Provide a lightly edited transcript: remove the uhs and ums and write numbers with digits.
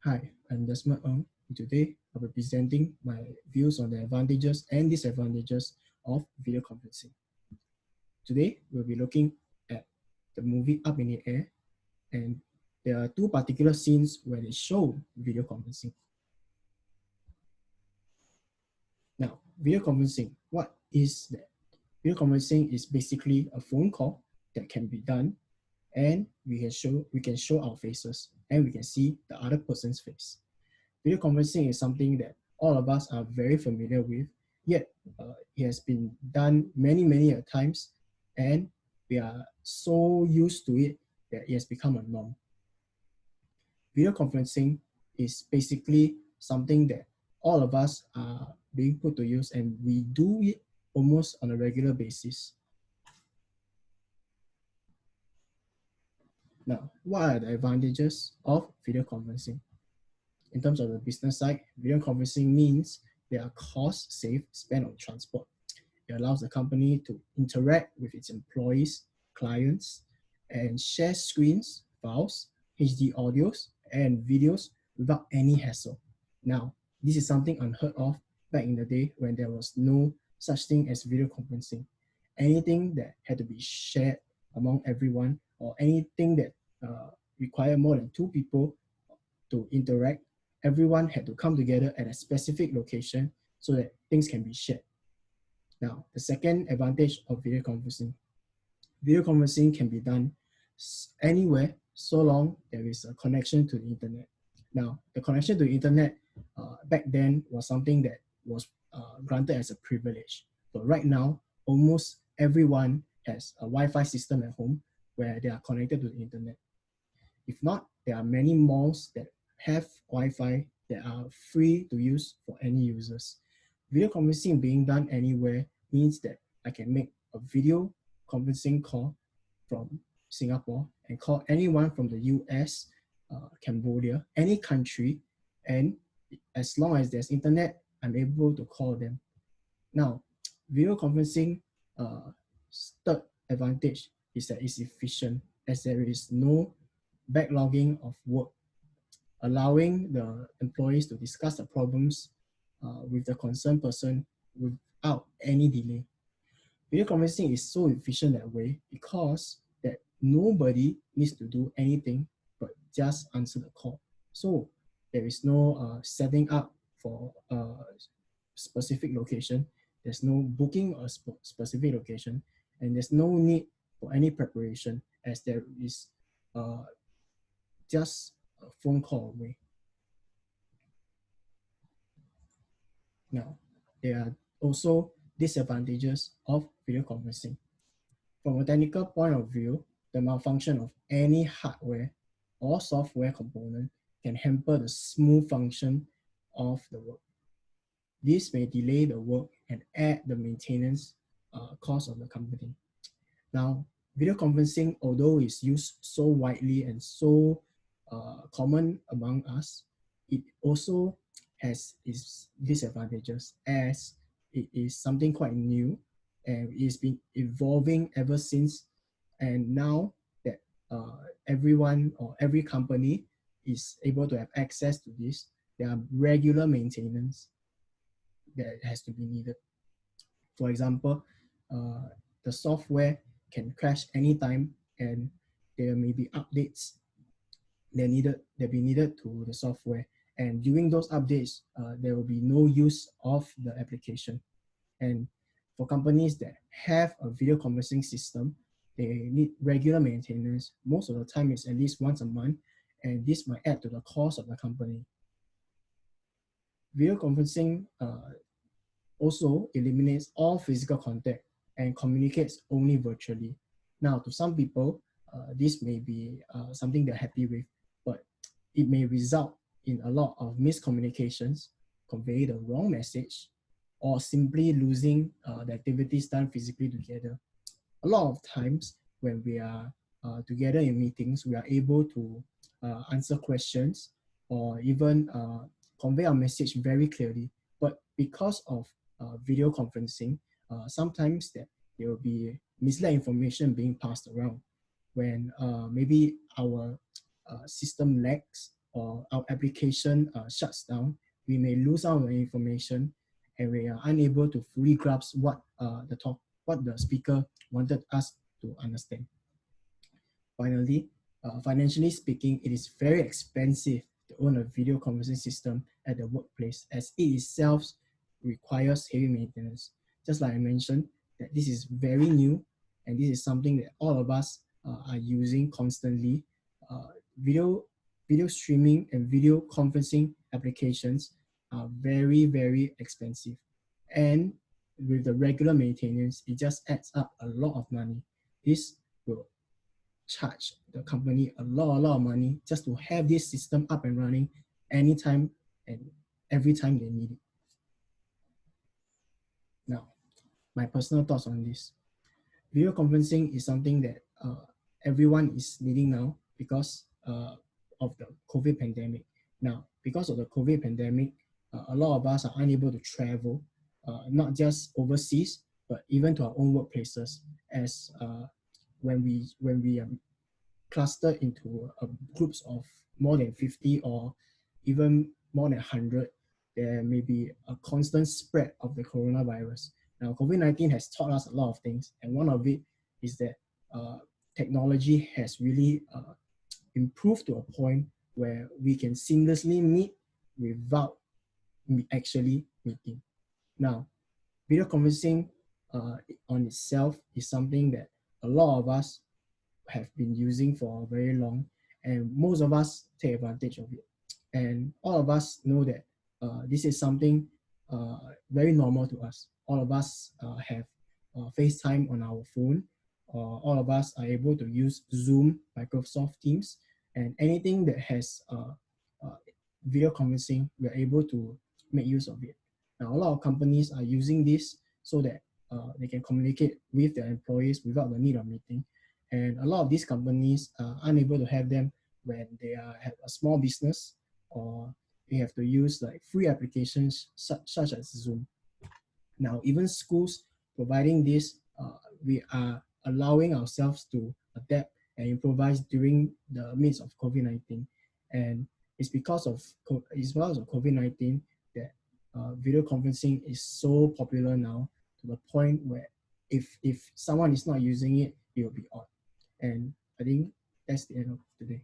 Hi, I'm Desmond Ng. Today, I'll be presenting my views on the advantages and disadvantages of video conferencing. Today, we'll be looking at the movie Up in the Air, and there are two particular scenes where they show video conferencing. Now, video conferencing, what is that? Video conferencing is basically a phone call that can be done, and we can show our faces and we can see the other person's face. Video conferencing is something that all of us are very familiar with, yet it has been done many times, and we are so used to it that it has become a norm. Video conferencing is basically something that all of us are being put to use, and we do it almost on a regular basis. Now, what are the advantages of video conferencing? In terms of the business side, video conferencing means there are costs saved spent on transport. It allows the company to interact with its employees, clients, and share screens, files, HD audios, and videos without any hassle. Now, this is something unheard of back in the day when there was no such thing as video conferencing. Anything that had to be shared among everyone or anything that required more than two people to interact, everyone had to come together at a specific location so that things can be shared. Now, the second advantage of video conferencing can be done anywhere so long there is a connection to the internet. Now, the connection to the internet back then was something that was granted as a privilege. But right now, almost everyone has a Wi-Fi system at home where they are connected to the internet. If not, there are many malls that have Wi-Fi that are free to use for any users. Video conferencing being done anywhere means that I can make a video conferencing call from Singapore and call anyone from the US, Cambodia, any country, and as long as there's internet, I'm able to call them. Now, video conferencing third advantage is that it's efficient as there is no backlogging of work, allowing the employees to discuss the problems with the concerned person without any delay. Video conferencing is so efficient that way because that nobody needs to do anything but just answer the call. So there is no setting up for a specific location. There's no booking a specific location, and there's no need for any preparation as there is uh, just a phone call away. Now, there are also disadvantages of video conferencing. From a technical point of view, the malfunction of any hardware or software component can hamper the smooth function of the work. This may delay the work and add the maintenance cost of the company. Now, video conferencing, although it's used so widely and so common among us, it also has its disadvantages as it is something quite new and it's been evolving ever since. And now that everyone or every company is able to have access to this, there are regular maintenance that has to be needed. For example, the software can crash anytime, and there may be updates that be needed to the software. And during those updates, there will be no use of the application. And for companies that have a video conferencing system, they need regular maintenance. Most of the time, it's at least once a month, and this might add to the cost of the company. Video conferencing also eliminates all physical contact and communicates only virtually. Now, to some people, this may be something they're happy with, but it may result in a lot of miscommunications, convey the wrong message, or simply losing the activities done physically together. A lot of times when we are together in meetings, we are able to answer questions or even convey our message very clearly. But because of video conferencing, sometimes that there will be misled information being passed around when maybe our system lags or our application shuts down, we may lose out on information and we are unable to fully grasp what the speaker wanted us to understand. Finally, financially speaking, it is very expensive to own a video conferencing system at the workplace, as it itself requires heavy maintenance. Just like I mentioned, that this is very new, and this is something that all of us are using constantly. Uh, video, video streaming and video conferencing applications are very, very expensive, and with the regular maintenance, it just adds up a lot of money. This will charge the company a lot of money just to have this system up and running anytime and every time they need it. Now, my personal thoughts on this. Video conferencing is something that everyone is needing now because of the COVID pandemic. Now, because of the COVID pandemic, a lot of us are unable to travel, not just overseas, but even to our own workplaces, as when we clustered into groups of more than 50 or even more than 100, there may be a constant spread of the coronavirus. Now, COVID-19 has taught us a lot of things, and one of it is that technology has really improved to a point where we can seamlessly meet without actually meeting. Now, video conferencing on itself is something that a lot of us have been using for very long, and most of us take advantage of it. And all of us know that this is something very normal to us. All of us have FaceTime on our phone. All of us are able to use Zoom, Microsoft Teams, and anything that has video conferencing, we're able to make use of it. Now, a lot of companies are using this so that they can communicate with their employees without the need of meeting. And a lot of these companies are unable to have them when they have a small business, or they have to use like free applications such as Zoom. Now, even schools providing this, we are allowing ourselves to adapt and improvise during the midst of COVID-19. And it's because of COVID-19 that video conferencing is so popular now, to the point where if someone is not using it, it will be odd. And I think that's the end of today.